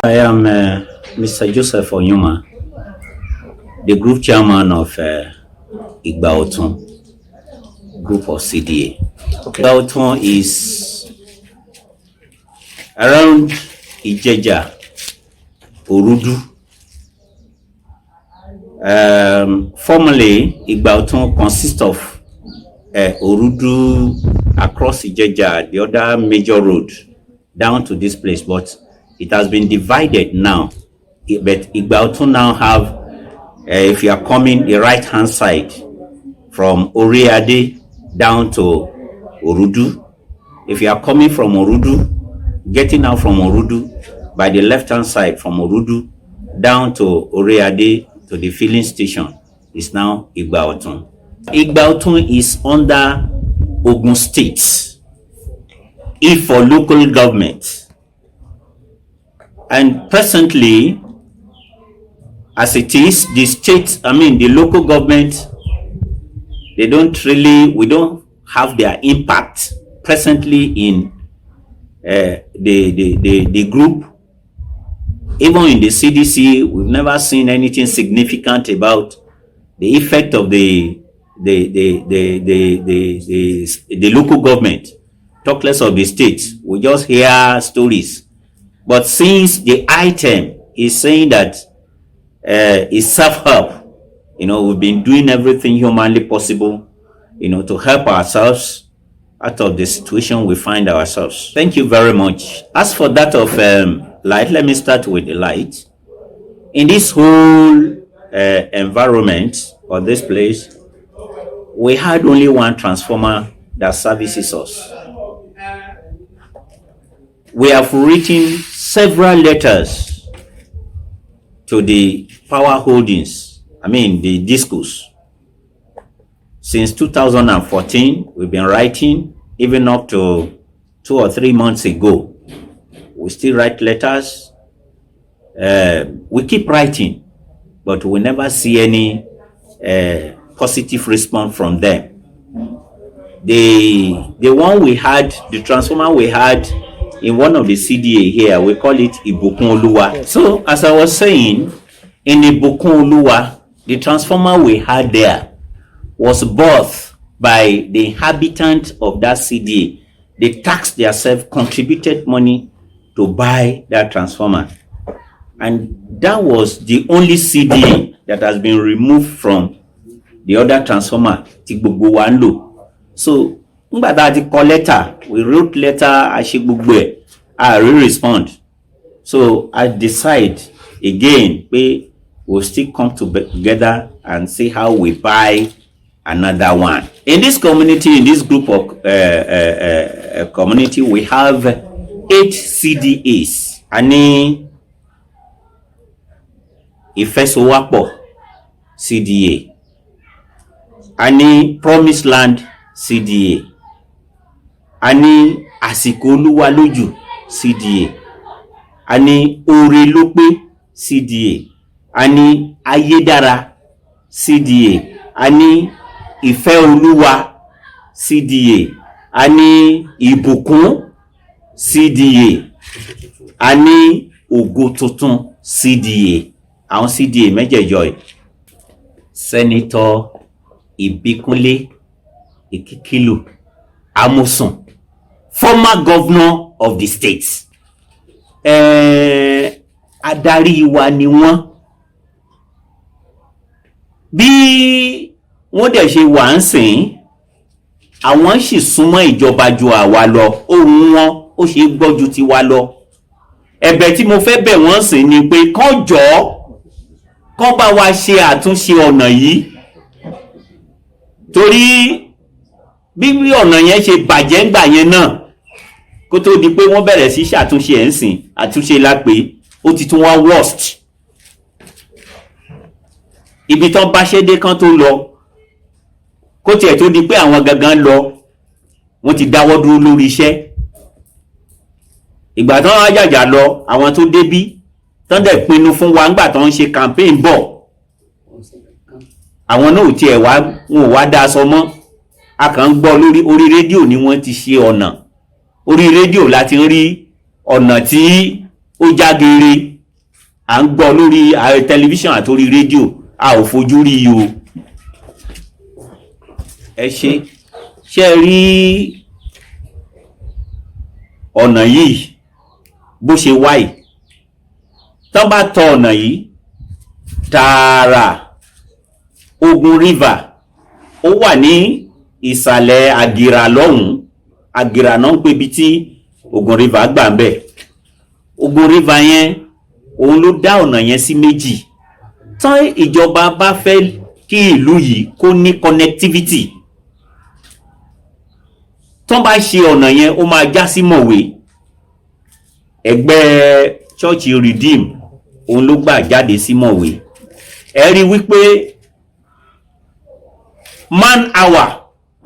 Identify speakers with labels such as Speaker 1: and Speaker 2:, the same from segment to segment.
Speaker 1: I am Mr. Joseph Onyuma, the group chairman of Ibaotun group of CDA. Okay. Ibaotun is around Ijeja, Orudu. Formerly, Ibaotun consists of Orudu across Ijeja, the other major road, down to this place, but it has been divided now. But Ibaotun now have, if you are coming the right hand side from Oriade down to Orudu, if you are coming from Orudu, getting out from Orudu by the left hand side from Orudu down to Oriade to the filling station is now Ibaotun. Ibaotun is under Ogun State, if for local government. And presently, as it is, the state, the local government, we don't have their impact presently in the group. Even in the CDC, we've never seen anything significant about the effect of the local government. Talk less of the state. We just hear stories. But since the item is saying that it's self-help, we've been doing everything humanly possible, to help ourselves out of the situation we find ourselves. Thank you very much. As for that of light, let me start with the light. In this whole environment or this place, we had only one transformer that services us. We have written several letters to the power holdings, the discos. Since 2014, we've been writing, even up to 2 or 3 months ago. We still write letters. We keep writing, but we never see any positive response from them. The one we had, the transformer we had in one of the CDA here, we call it Ibikunle. So, as I was saying, in Ibikunle, the transformer we had there was bought by the inhabitants of that CDA. They taxed themselves, contributed money to buy that transformer. And that was the only CDA that has been removed from the other transformer, So, we wrote letter, I respond. So I decide again, we'll still come together and see how we buy another one. In this community, in this group of community, we have 8 CDAs. Ani Ifesowapo CDA. Ani Promised Land CDA. Ani Asikoluwaloju CDA. Ani Orelope CDA. Ani Ayedara CDA. Ani Ifeoluwa CDA. Ani Ibukun CDA. Ani Ogototun CDA. Àwọn CDA mẹ́jẹ̀ẹ̀jọ. Senator Ibikunle Ikikilu Amosun, former governor of the state. Adarí wa ni wọ́n. Bí wọ́n dẹ̀ ṣe wà ń sìn, àwọn sì súnmọ́ ìjọba ju àwa lọ. Ohùn wọn ó ṣe gbọ́ ju tiwa lọ. Ẹ̀bẹ̀ tí mo fẹ́ bẹ̀ wọ́n sìn ni pé kán jọ̀ọ́ kán bá wa ṣe àtúnṣe ọ̀nà yìí. Torí bí ọ̀nà yẹn ṣe bàjẹ́ ńgbà yẹn náà, kó tó di pé wọ́n bẹ̀rẹ̀ sí ṣàtúnṣe ẹ̀ ń sìn, àtúnṣe la pé ó ti tún wá worst. Ibi tán bá ṣe dé kán tó lọ, kó tiẹ̀ tó di pé àwọn gangan lọ, wọ́n ti dáwọ́ dúró lórí iṣẹ́. Ìgbà tán wá jàjà lọ, àwọn tó débí tán dẹ̀ pinnu fún wa ńgbà tán ń ṣe campaign bọ̀, àwọn náà ò tiẹ̀ wọn ò wá dá aṣọ mọ́. A kàn ń gbọ́ orí rédíò ni wọ́n ti ṣe ọ̀nà. Orí rédíò láti ń rí ọ̀nà tí ó já geere. à ń gbọ́ lórí tẹlifíṣàn àtórí rédíò, a ò fojú rí o. Ẹ ṣe rí ọ̀nà yìí bó ṣe wáyìí, tán bá tọ ọ̀nà yìí tààrà Ogun River, ó wà ní ìsàlẹ̀ Àgìrà lọ́hùn. Àgìrà náà ń pè bí tí Ogun River gbà ń bẹ̀. Ogun River yẹn òun ló dá ọ̀nà yẹn sí méjì. Tán ìjọba bá fẹ́ kí ìlú yìí kó ní connectivity, tán bá ṣe ọ̀nà yẹn ó máa já sí Mọ̀wé. Ẹgbẹ́ Church Redeem òun ló gbà jáde sí Mọ̀wé. Ẹ rí wípé man hour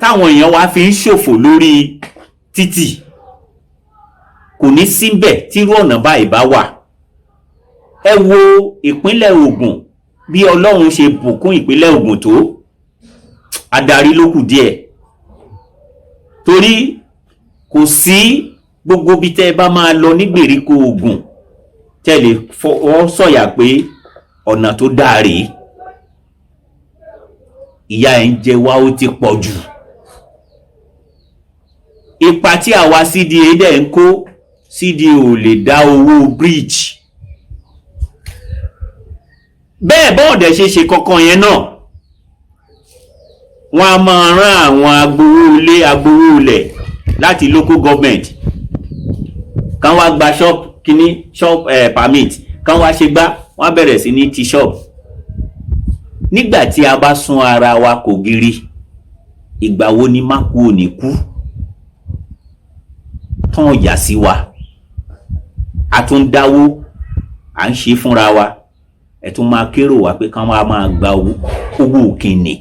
Speaker 1: táwọn èèyàn wá fi ń ṣòfò lórí títì kò ní síbẹ̀ tírú ọ̀nà báyìí bá wà. Ẹ wo ìpínlẹ̀ Ògùn bí Ọlọ́run ṣe bùkún ìpínlẹ̀ Ògùn tó, adarí ló kù díẹ̀. Torí kò sí gbogbo bí tẹ́ bá máa lọ ní gbèríko Ògùn tẹ́ lè fọwọ́ sọ̀yà pé ọ̀nà tó dáa rèé. Ìyà ẹ̀ ń jẹ wá, ó ti pọ̀ jù. Ipa tí àwa CDA dẹ̀ ń kó, CDA ò lè dá owó bridge. Bẹ́ẹ̀ bọ́ọ̀dẹ̀ ṣe kankan yẹn náà, wọ́n a máa rán àwọn agbowó ilẹ̀ láti local government kan wá gba shop permit, kan wá ṣe gbá, wọ́n bẹ̀rẹ̀ sí ní ti shop. Nígbà tí a bá sún ara wa kò giri, ìgbà wo ni má kú ò ní kú tán ọ̀yà sí wa. A tún dáwó à ń ṣe fúnra wa, ẹ tún máa kérò wá pé kán máa gba owó kìíní.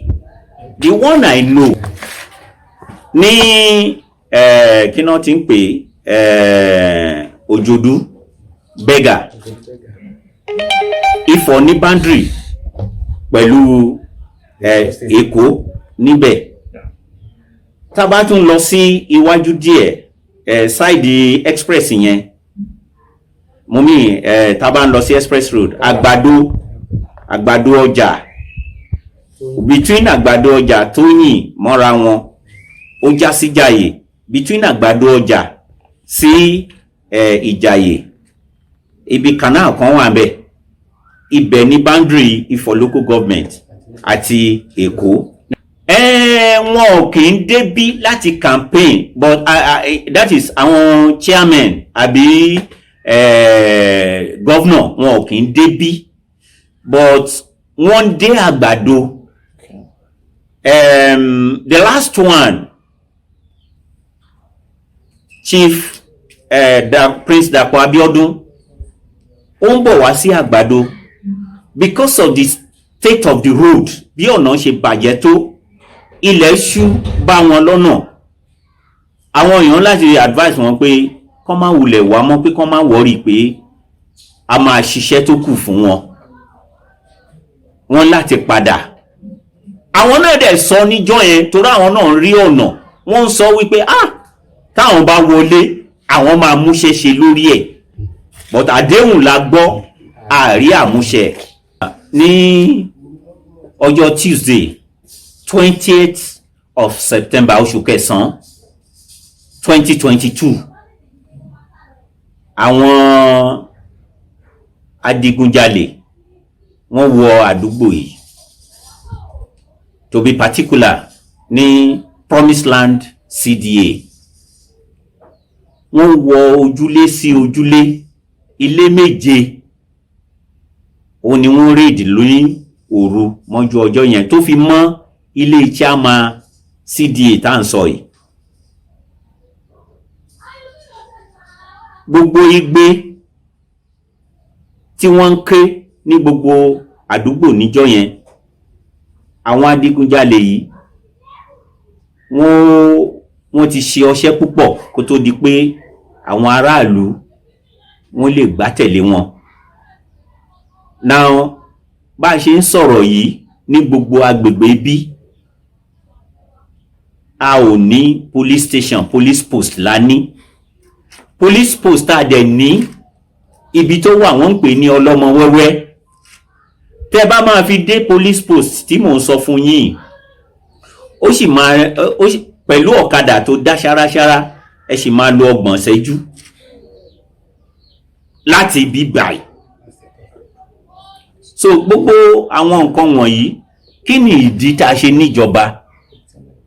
Speaker 1: The one I know ní kí náà ti ń pè Òjòdú Bega, Ifọ̀ ní boundary pẹ̀lú Èkó níbẹ̀. Tá bá tún lọ sí iwájú díẹ̀ side express yẹn, mo mí tá bá ń lọ sí express road, Àgbàdo ọjà, between Àgbàdo ọjà Tóyìn mọ́ra wọn ó já sí Ìjàyè, between Àgbàdo ọjà sí Ìjàyè ibi canal kan wà ńbẹ̀. Ibẹ̀ ní boundary Ifọ̀ local government àti Èkó. Wọn ò kì í débí láti campaign, but that is àwọn chairman àbí governor, wọn ò kì í débí, but wọ́n dé Àgbàdo. The last one, Chief Prince Dapo Abiodun, ó ń bọ̀ wá sí Àgbàdo because of the state of the road, bí ọ̀nà ṣe bàjẹ́ tó, ilẹ̀ ṣú bá wọn lọ́nà. Àwọn èèyàn láti advise wọn pé kán má wulẹ̀ wá mọ́, pé kán má worry pé a máa ṣiṣẹ́ tó kù fún wọn. Wọ́n láti padà. Àwọn náà dẹ̀ sọ níjọ́ yẹn, torí àwọn náà rí ọ̀nà, wọ́n ń sọ wípé táwọn bá wọlé àwọn máa múṣẹ́ ṣe lórí ẹ̀, but àdéhùn la gbọ́, àrí àmúṣẹ. Ní ọjọ́ Tuesday 20th of September oṣù kẹsàn-án 2022, àwọn adigunjalè wọ́n wọ àdúgbò yìí, to be particular ní Promised Land CDA. Wọ́n wọ ojúlé sí ojúlé, ilé méje òun ni wọ́n raid lórí òru mọ́jú ọjọ́ yẹn, tó fi mọ́ ilé chairman CDA tá ń sọ yìí. Gbogbo igbe tí wọ́n ń ké ní gbogbo àdúgbò níjọ́ yẹn, àwọn adigunjalè yìí wọ́n ti ṣe ọṣẹ́ púpọ̀ kó tó di pé àwọn aráàlú wọ́n lè gbá tẹ̀lé wọn. Now bá a ṣe ń sọ̀rọ̀ yìí, ní gbogbo agbègbè bí a ò ní police station, police post la ní. Police post a dẹ̀ ní ibi tó wà wọ́n ń pè ní ọlọ́mọ wẹ́wẹ́. Tẹ́ bá máa fi dé police post tí mò ń sọ fún yín, ó sì máa pẹ̀lú ọ̀kadà tó dá ṣáráṣárá, ẹ sì máa lo 30 ìṣẹ́jú láti ibi báyìí. So gbogbo àwọn nǹkan wọ̀nyí, kí ni ìdí tá a ṣe níjọba?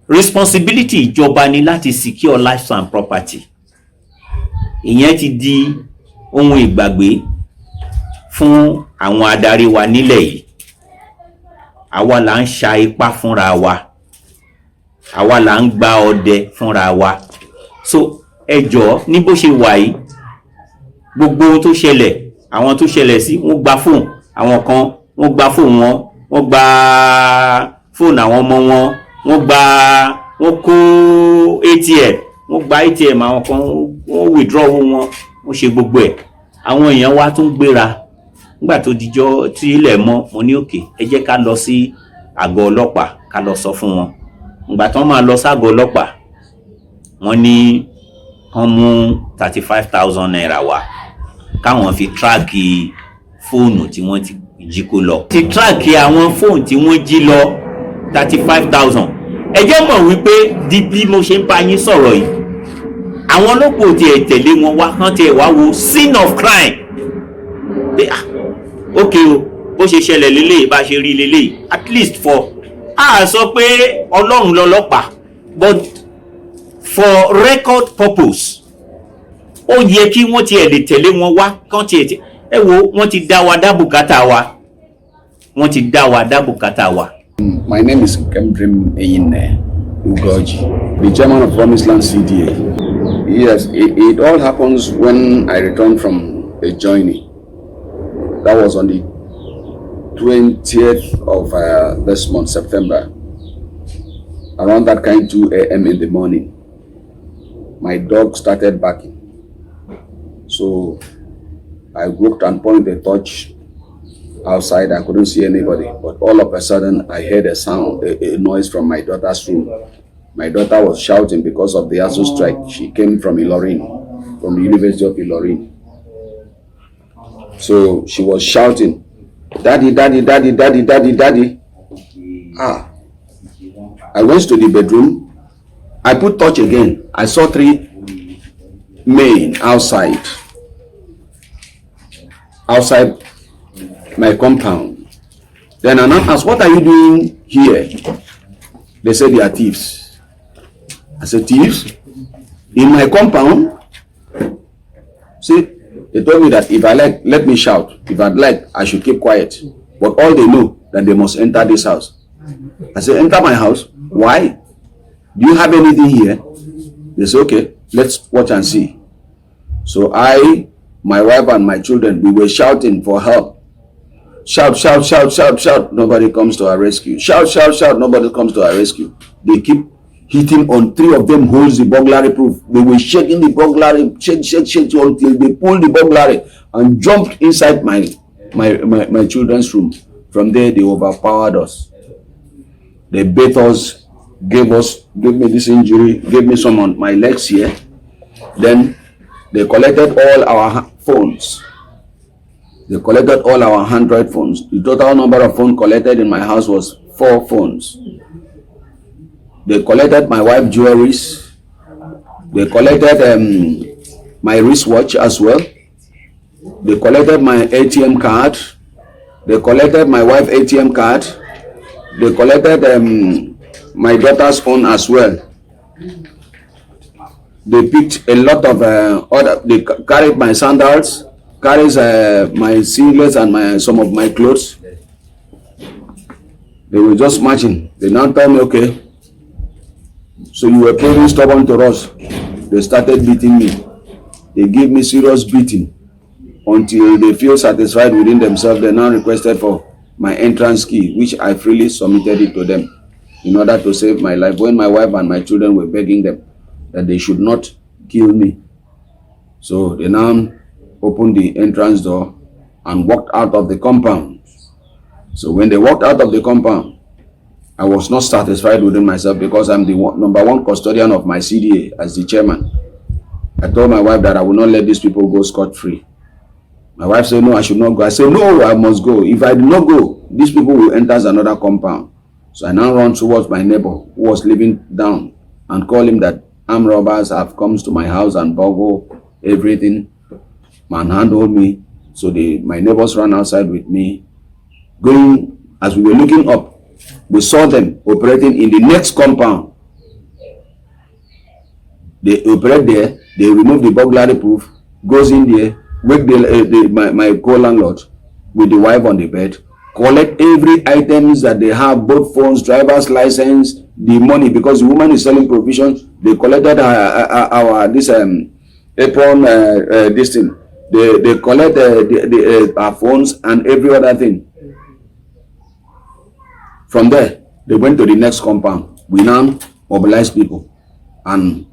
Speaker 1: Responsibility ìjọba ni láti secure life and property. Ìyẹn ti di ohun ìgbàgbé fún àwọn adarí wa nílẹ̀ yìí. Àwa là ń ṣa ipá fúnra wa, àwa là ń gba ọdẹ fúnra wa. So ẹ jọ̀ọ́, ní bó ṣe wà yìí, gbogbo ohun tó ṣẹlẹ̀, àwọn tó ṣẹlẹ̀ sí, wọ́n gba fóònù, àwọn kan wọ́n gba fóònù wọn, wọ́n gba fóònù àwọn ọmọ wọn, wọ́n kó ATM, wọ́n gba ATM àwọn kan, wọ́n withdraw wọn, wọ́n ṣe gbogbo ẹ̀. Àwọn èèyàn wa tún gbéra nígbà tó dijọ́ tí ilẹ̀ mọ́, mo ní òkè, ẹ jẹ́ ká lọ sí àgọ́ ọlọ́pàá ká lọ sọ fún wọn. Nígbà tí wọ́n máa lọ ságọ́ ọlọ́pàá, wọ́n ní wọ́n mú 35,000 naira wá káwọn fi tíráàkì fóònù tí wọ́n ti jí kó lọ. Ti tíráàkì àwọn fóònù tí wọ́n jí lọ 35,000. Ẹ jẹ́ mọ̀ wípé di bí mo ṣe ń bá yín sọ̀rọ̀ yìí, àwọn ọlọ́pàá tí ẹ tẹ̀lé wọn wá kán tí ẹ wá wo scene of crime. Okay o, bó ṣe ṣẹlẹ̀ lélẹ́yìí, bá ṣe rí lélẹ́yìí, at least for a sọ pé Ọlọ́run lọ́lọ́pàá, but for record purpose, ó yẹ kí wọ́n tiẹ̀ lè tẹ̀lé wọn wá kán tiẹ̀ ẹ wo, wọ́n ti dá wa dá bùkátà wa, wọ́n ti dá wa dá bùkátà wa.
Speaker 2: My name is Kemdrim Eyine Ugoji, the chairman of Promised Land CDA. Yes, it all happens when I returned from a journey. That was on the 20th of this month, September. Around that kind 2 a.m. in the morning, my dog started barking. So I looked and pointed a torch outside. I couldn't see anybody, but all of a sudden I heard a sound, a noise from my daughter's room. My daughter was shouting because of the ASU strike. She came from Ilorin, from the University of Ilorin. So she was shouting, "Daddy, daddy, daddy, daddy, daddy, daddy." I went to the bedroom. I put torch again. I saw 3 men outside my compound. Then I asked, "What are you doing here?" They said they are thieves. I said, "Thieves? In my compound?" See, they told me that if I like, let me shout. If I'd like, I should keep quiet. But all they know that they must enter this house. I said, "Enter my house? Why? Do you have anything here?" They said, "Okay, let's watch and see." So I, my wife and my children, we were shouting for help. Shout, shout, shout, shout, shout. Nobody comes to our rescue. Shout, shout, shout. Nobody comes to our rescue. They keep hitting on 3 of them holds the burglary proof. They were shaking the burglary, shake until they pulled the burglary and jumped inside my children's room. From there, they overpowered us. They beat us, gave me this injury, gave me some on my legs here. Then they collected all our phones. They collected all our Android phones. The total number of phones collected in my house was 4 phones. They collected my wife's jewelries. They collected my wristwatch as well. They collected my ATM card. They collected my wife's ATM card. They collected my daughter's phone as well. They picked a lot of they carried my sandals, carries my singlets and some of my clothes. They were just marching. They now tell me, "Okay, so you were proving stubborn to us." They started beating me. They gave me serious beating until they feel satisfied within themselves. They now requested for my entrance key, which I freely submitted it to them in order to save my life, when my wife and my children were begging them that they should not kill me. So they now opened the entrance door and walked out of the compound. So when they walked out of the compound, I was not satisfied within myself, because I'm the number 1 custodian of my CDA as the chairman. I told my wife that I will not let these people go scot-free. My wife said, no, I should not go. I said, no, I must go. If I do not go, these people will enter another compound. So I now run towards my neighbor who was living down and call him that armed robbers have come to my house and burgled everything, manhandled me. So my neighbors ran outside with me. Going, as we were looking up, we saw them operating in the next compound. They operate there, they remove the burglary proof, goes in there, wake my co-landlord with the wife on the bed, collect every items that they have, both phones, driver's license, the money, because the woman is selling provisions. They collected our this apron, this thing. They collect our phones and every other thing. From there, they went to the next compound. We now mobilize people and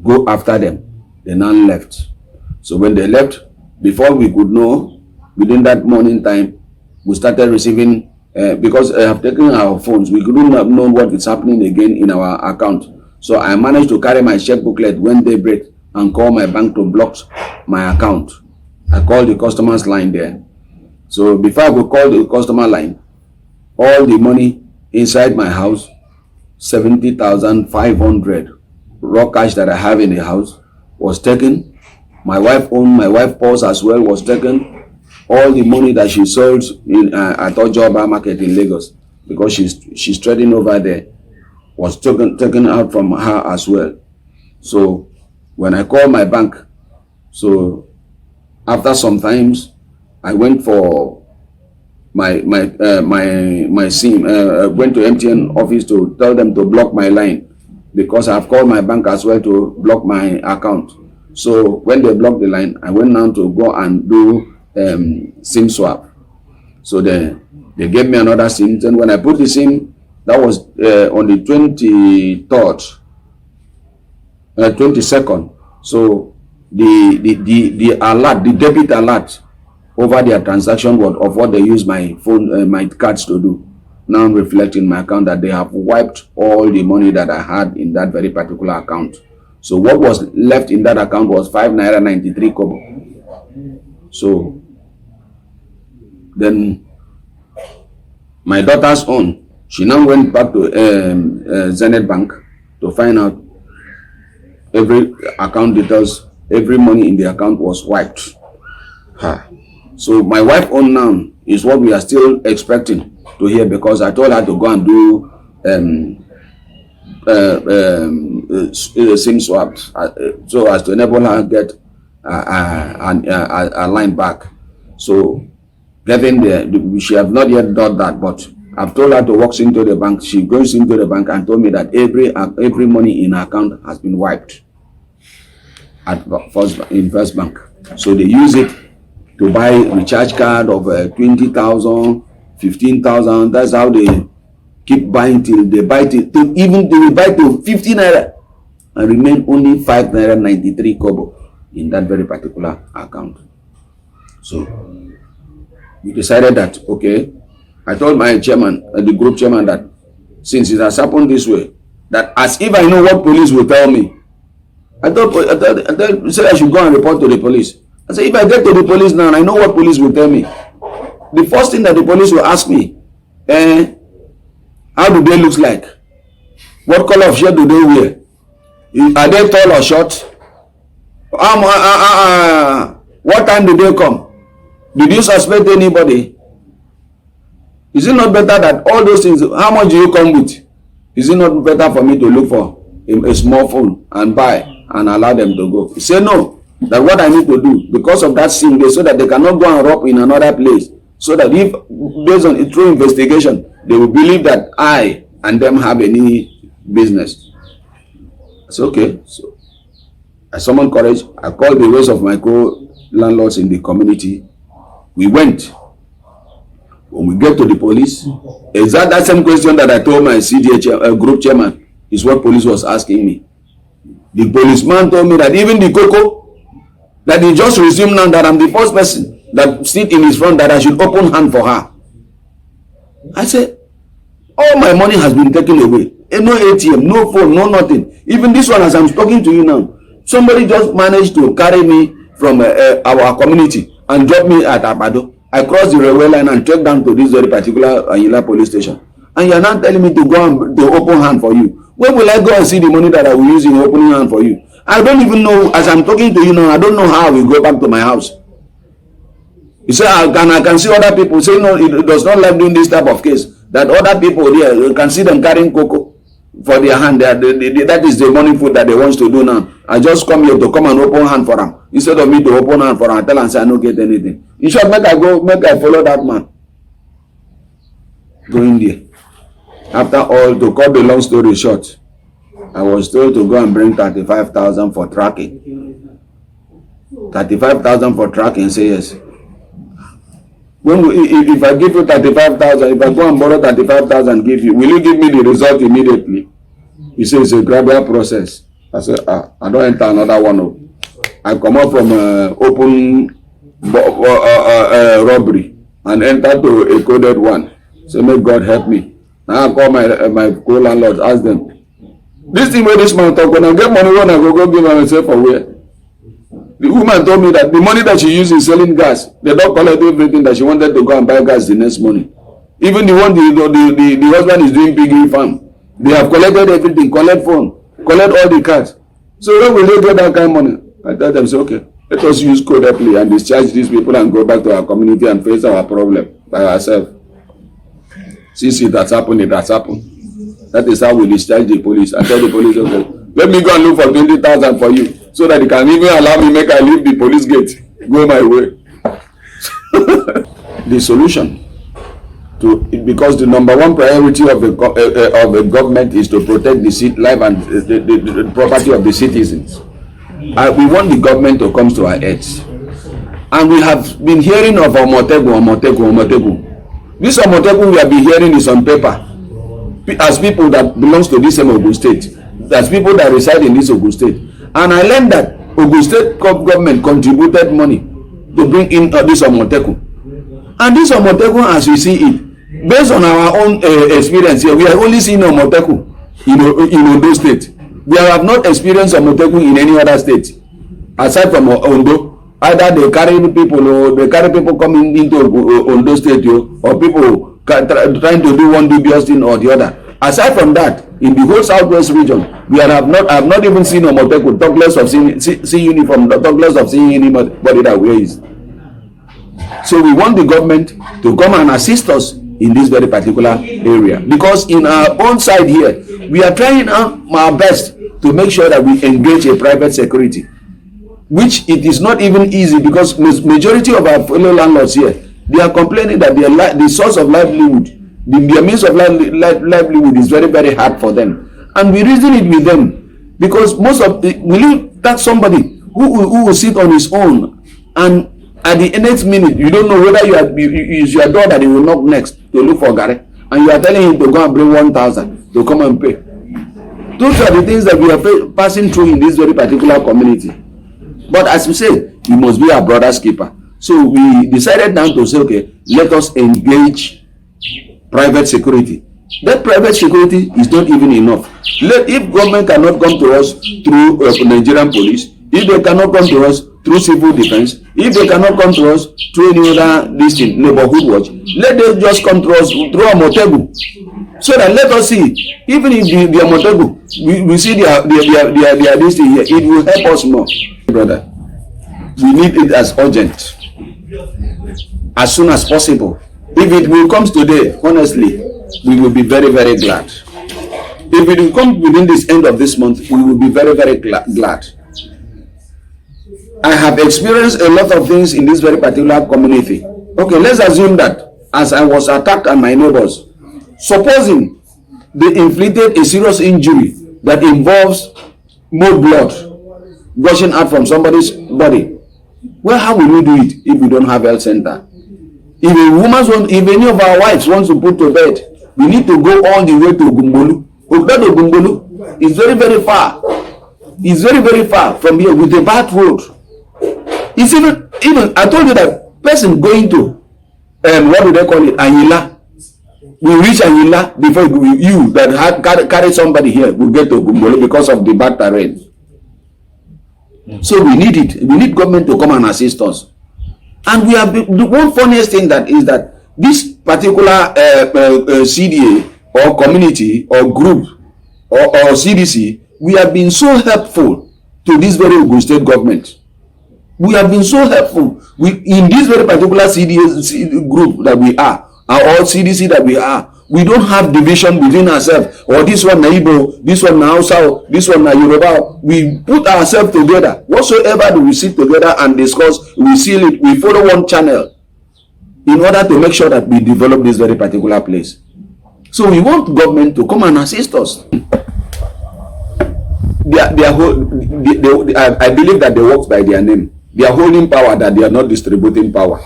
Speaker 2: go after them. They now left. So when they left, before we could know, within that morning time, we started receiving, because I have taken our phones, we couldn't have known what is happening again in our account. So I managed to carry my check booklet when they break and call my bank to block my account. I called the customer's line there. So before I could call the customer line, all the money inside my house, 70,500 raw cash that I have in the house was taken. My wife purse as well was taken. All the money that she sold in at Ojoba market in Lagos, because she's trading over there, was taken out from her as well. So when I called my bank, so after some times, I went for my SIM. Went to MTN office to tell them to block my line, because I've called my bank as well to block my account. So when they blocked the line, I went down to go and do SIM swap. So they gave me another SIM. Then when I put the SIM, that was on the 22nd. So the alert, the debit alert over their transaction of what they use my phone, my cards to do, now reflecting my account that they have wiped all the money that I had in that very particular account. So what was left in that account was 5.93 naira. So then my daughter's own, she now went back to Zenith Bank to find out every account details, every money in the account was wiped. So my wife own now is what we are still expecting to hear, because I told her to go and do SIM swaps so as to enable her get a line back. So getting there, she have not yet done that, but I've told her to walk into the bank. She goes into the bank and told me that every money in her account has been wiped at First Bank. So they use it to buy recharge card of 20,000, 15,000. That's how they keep buying till they buy till even they will buy till 50 naira and remain only 5.93 naira in that very particular account. So we decided that, okay, I told my chairman, the group chairman, that since it has happened this way, that as if I know what police will tell me, I said I should go and report to the police. I said, if I get to the police now, I know what police will tell me. The first thing that the police will ask me, how do they look like? What color of shirt do they wear? Are they tall or short? What time did they come? Did you suspect anybody? Is it not better that all those things, how much do you come with? Is it not better for me to look for a small phone and buy and allow them to go? He said no, that what I need to do, because of that SIM, so that they cannot go and rob in another place, so that if based on a true investigation, they will believe that I and them have any business. It's okay. So I summoned courage. I called the rest of my co-landlords in the community. We went. When we get to the police, is that same question that I told my CDA group chairman is what police was asking me. The policeman told me that even the cocoa that he just resumed now, that I'm the first person that sit in his front, that I should open hand for her. I said, all my money has been taken away. No ATM, no phone, no nothing. Even this one, as I'm talking to you now, somebody just managed to carry me from our community and drop me at Abado. I cross the railway line and trek down to this very particular Ayila police station. And you are not telling me to go and to open hand for you. Where will I go and see the money that I will use in opening hand for you? I don't even know, as I'm talking to you now, I don't know how I will go back to my house. You say, I can see other people say, no, it does not like doing this type of case. That other people there, you can see them carrying cocoa for their hand. That is the morning food that they want to do now. I just come here to come and open hand for them. Instead of me to open hand for them, I tell and say, I don't get anything. In short, make I follow that man. Go in there. After all, to cut the long story short, I was told to go and bring 35,000 for tracking. 35,000 for tracking, say yes. If I give you 35,000, if I go and borrow 35,000, give you, will you give me the result immediately? He says it's a gradual process. I said, I don't enter another one. I come out from open robbery and enter to a coded one. So may God help me. Now I call my co-landlords, ask them, this thing where this man talk, when I get money, when I go give myself away. The woman told me that the money that she used in selling gas, they don't collect everything that she wanted to go and buy gas the next morning. Even the one the husband is doing piggery farm. They have collected everything, collect phone, collect all the cards. So when will they get that kind of money? I tell them, say, okay, let us use codedly and discharge these people and go back to our community and face our problem by ourselves. Since it has happened, it has happened. That is how we discharge the police. I tell the police, okay, let me go and look for 20,000 for you, so that they can even allow me make I leave the police gate, go my way. The solution to, because the number one priority of the government is to protect the life and the property of the citizens. We want the government to come to our aids. And we have been hearing of Omotegu. This Omotegu we have been hearing is on paper. As people that belongs to this same Ogun State, as people that reside in this Ogun State. And I learned that Ogun State government contributed money to bring in this Omoteku. And this Omoteku, as we see it, based on our own experience here, we have only seen Omoteku in Ondo State. We have not experienced Omoteku in any other state, aside from Ondo. Either they carry people or they carry people coming into Ondo State, or people trying to do one dubious thing or the other. Aside from that, in the whole southwest region, I have not even seen Omoteku, talk less of seeing uniform, talk less of seeing anybody that wears. So we want the government to come and assist us in this very particular area, because in our own side here, we are trying our best to make sure that we engage a private security, which it is not even easy, because majority of our fellow landlords here, they are complaining that the source of livelihood, their means of livelihood is very, very hard for them. And we reason it with them, because will you tax somebody who will sit on his own, and at the next minute you don't know whether it's your door that he will knock next to look for Gary, and you are telling him to go and bring 1,000 to come and pay. Those are the things that we are passing through in this very particular community. But as we say, we must be our brother's keeper. So we decided now to say, okay, let us engage private security. That private security is not even enough. If government cannot come to us through Nigerian police, if they cannot come to us through civil defense, if they cannot come to us through any other neighborhood watch, let them just come to us through Amotebu. So that let us see, even if the Amotebu, we see their this thing here, it will help us more. Brother, we need it as urgent, as soon as possible. If it will come today, honestly, we will be very, very glad. If it will come within this end of this month, we will be very, very glad. I have experienced a lot of things in this very particular community. Okay, let's assume that as I was attacked and my neighbors, supposing they inflicted a serious injury that involves more blood gushing out from somebody's body, well, how will we do it if we don't have health center? If any of our wives wants to put to bed, we need to go all the way to Gumbolu. Gumbolu is very, very far. It's very, very far from here with a bad road. It's even I told you that person going to what do they call it, Ayila, we reach Ayila before you that carry somebody here will get to Gumbolo because of the bad terrain. So we need it. We need government to come and assist us. And we have the one funniest thing that is that this particular CDA or community or group or CDC, we have been so helpful to this very Ogun State government. We have been so helpful. In this very particular CDA group that we are, or CDC that we are, we don't have division between ourselves. Or this one na Igbo, this one na Hausa, this one na Yoruba. We put ourselves together. Whatsoever do we sit together and discuss, we seal it, we follow one channel in order to make sure that we develop this very particular place. So we want government to come and assist us. I believe that they work by their name. They are holding power that they are not distributing power.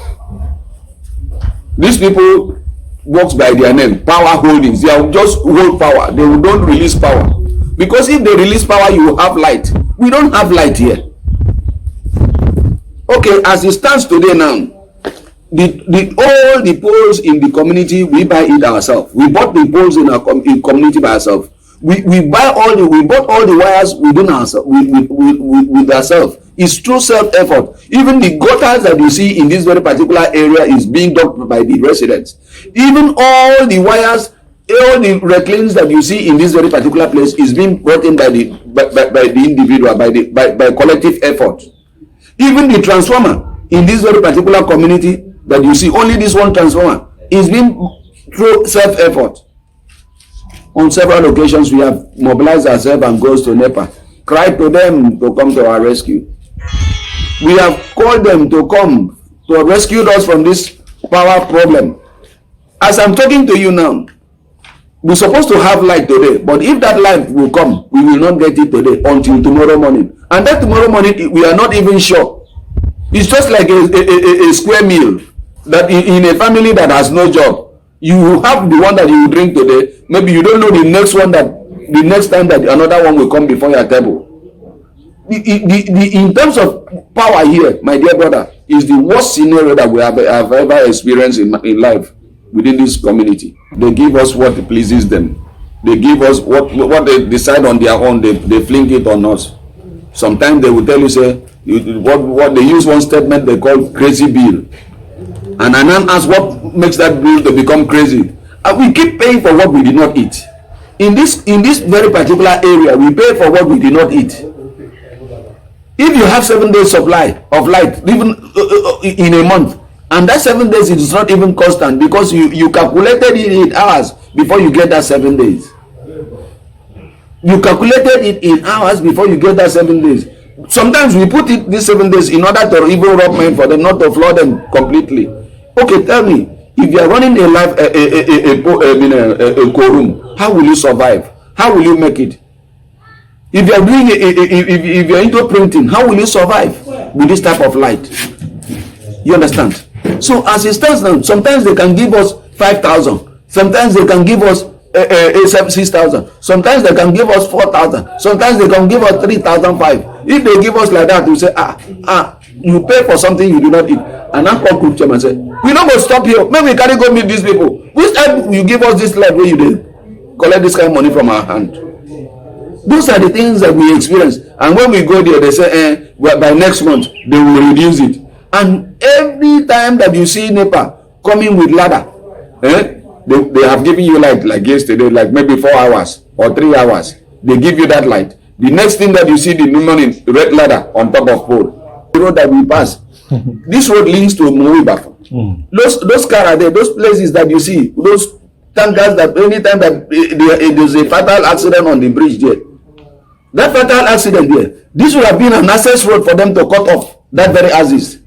Speaker 2: These people works by their name, power holdings. They are just hold power. They don't release power. Because if they release power, you will have light. We don't have light here. Okay, as it stands today now, all the poles in the community, we buy it ourselves. We bought the poles in our community by ourselves. We bought all the wires within ourselves with ourselves. It's true self-effort. Even the gutters that you see in this very particular area is being dug by the residents. Even all the wires, all the reclines that you see in this very particular place is being brought in by the individual, by collective effort. Even the transformer in this very particular community that you see, only this one transformer is being through self-effort. On several occasions, we have mobilized ourselves and goes to NEPA, cried to them to come to our rescue. We have called them to come to rescue us from this power problem. As I'm talking to you now, we're supposed to have light today, but if that light will come, we will not get it today until tomorrow morning. And that tomorrow morning, we are not even sure. It's just like a square meal that in a family that has no job. You have the one that you drink today. Maybe you don't know the next time that another one will come before your table. In terms of power here, my dear brother, is the worst scenario that we have ever experienced in life within this community. They give us what pleases them. They give us what they decide on their own. They fling it on us. Sometimes they will tell you, say, what they use one statement they call crazy bill. And I now ask what makes that bill to become crazy. And we keep paying for what we did not eat. In this very particular area, we pay for what we did not eat. If you have 7 days supply of light, even in a month, and that 7 days is not even constant because you calculated it in hours before you get that 7 days. You calculated it in hours before you get that 7 days. Sometimes we put it these 7 days in order to even rub mind for them, not to flood them completely. Okay, tell me, if you are running a quorum, how will you survive? How will you make it? If you are doing if you are into printing, how will you survive with this type of light? You understand? So as it stands now, sometimes they can give us 5,000. Sometimes they can give us 6,000. Sometimes they can give us 4,000. Sometimes they can give us 3,500. If they give us like that, we say, you pay for something you do not eat. And I call group chairman and say, we not go stop here. Maybe we carry go meet these people. Which time you give us this light where you did collect this kind of money from our hand? Those are the things that we experience. And when we go there, they say, well, by next month, they will reduce it. And every time that you see NEPA coming with ladder, they have given you light like yesterday, like maybe 4 hours or 3 hours. They give you that light. The next thing that you see the morning, red ladder on top of pole. The road that we pass. This road links to Muiba. Those cars are there, those places that you see, those tankers that anytime that there's a fatal accident on the bridge there. That fatal accident there, this would have been an access road for them to cut off that very axis.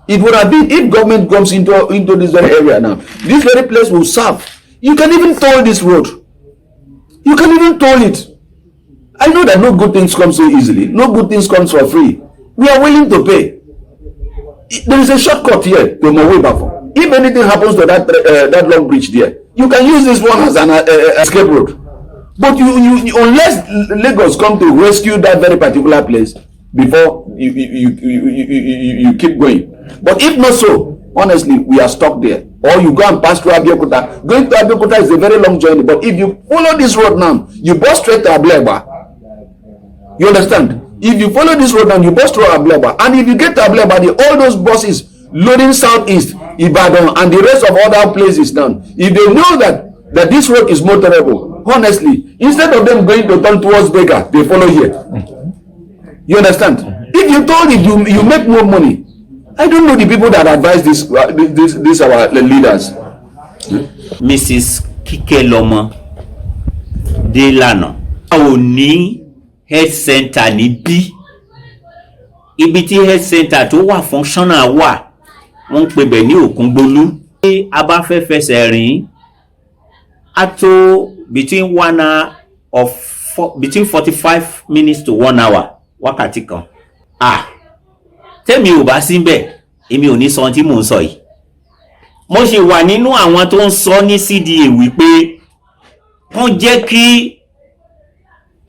Speaker 2: It would have been if government comes into this very area now. This very place will serve. You can even toll this road. You can even toll it. I know that no good things come so easily. No good things comes for free. We are willing to pay. There is a shortcut here to Mowe Bafo. If anything happens to that long bridge there, you can use this one as an escape road. But you unless Lagos come to rescue that very particular place before you keep going. But if not so, honestly, we are stuck there. Or you go and pass through Abiodun. Going to Abiodun is a very long journey. But if you follow this road now, you bus straight to Ableba. You understand? If you follow this road now, you bus through Ableba. And if you get to Ableba, all those buses loading southeast, Ibadan, and the rest of other places now, if they know that this road is motorable, honestly, instead of them going to turn towards Bega, they follow here. You understand? If you told it, you make more money. I don't know the people that advise this our leaders.
Speaker 1: Mrs. Kikelomo Delano ò ní health center níbí, ibi tí health center tó wà functional wà wọ́n pè bẹ̀ ní Òkúngbólú. Bí a bá fẹ́ fẹsẹ̀ rìn á tó between 1 hour between 45 minutes to 1 hour, wákàtí kan. Tẹ́mi ò bá síbẹ̀ èmi ò ní sọ ohun tí mò ń sọ yìí. Mo ṣe wà nínú àwọn tó ń sọ ní CDA wípé wọ́n jẹ́ kí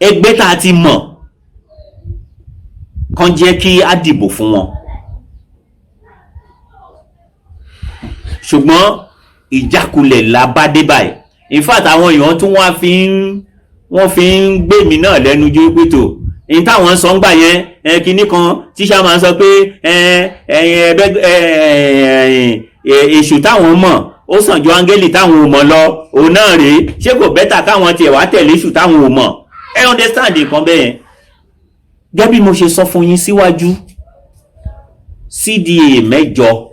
Speaker 1: ẹgbẹ́ tá a ti mọ̀ kàn jẹ́ kí á dìbò fún wọn. Ṣùgbọ́n ìjákulẹ̀ la bá dé báyìí. In fact àwọn èèyàn tún wọ́n fi ń gbé mi náà lẹ́nu jó pé tó in táwọn sọ ń gbà yẹn kinní kan tíṣà máa ń sọ pé èṣù táwọn mọ̀ ó sàn ju áńgẹ́lì táwọn ò mọ̀ lọ, òun náà rèé, ṣé kò bẹ́tà káwọn tiẹ̀ wá tẹ̀lé èṣù táwọn ò mọ̀? Ẹ understand nǹkan bẹ́ẹ̀. Gẹ́gẹ́ bí mo ṣe sọ fún yín síwájú, CDA 8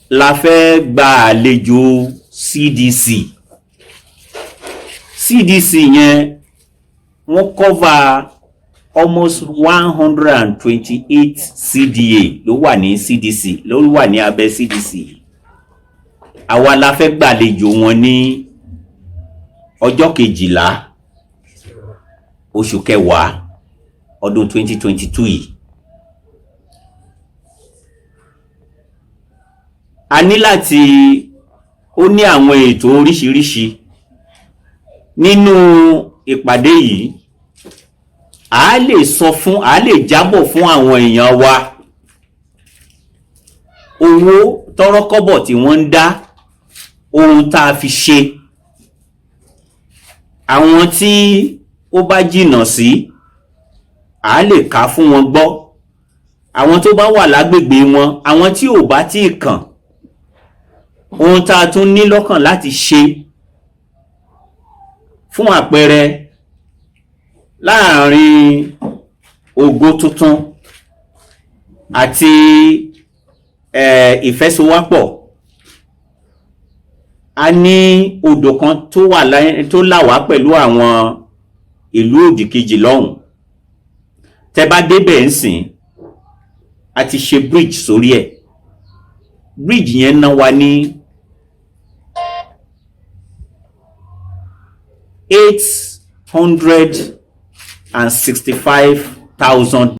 Speaker 1: la fẹ́ gba àlejò CDC. CDC yẹn wọ́n cover almost 128 CDA ló wà ní CDC, ló wà ní abẹ́ CDC. Àwa la fẹ́ gbàlejò wọn ní ọjọ́ 12 oṣù kẹwàá ọdún 2022 yìí. A ní láti ó ní àwọn ètò oríṣiríṣi nínú ìpàdé yìí. A lè jábọ̀ fún àwọn èèyàn wa owó tọ́rọ́kọ́bọ̀ tí wọ́n ń dá, ohun tá a fi ṣe. Àwọn tí ó bá jìnnà sí a lè kà fún wọn gbọ́. Àwọn tó bá wà lágbègbè wọn, àwọn tí ò bá tí kàn, ohun tá a tún ní lọ́kàn láti ṣe. Fún àpẹẹrẹ, láàrin Ògo Tuntun àti Ìfẹ́sowápọ̀, a ní odò kan tó láwá pẹ̀lú àwọn ìlú òdì kejì lọ́hùn. Tẹ́ bá débẹ̀ ń sìn, a ti ṣe bridge sórí ẹ̀. Bridge yẹn ná wa ní 865,000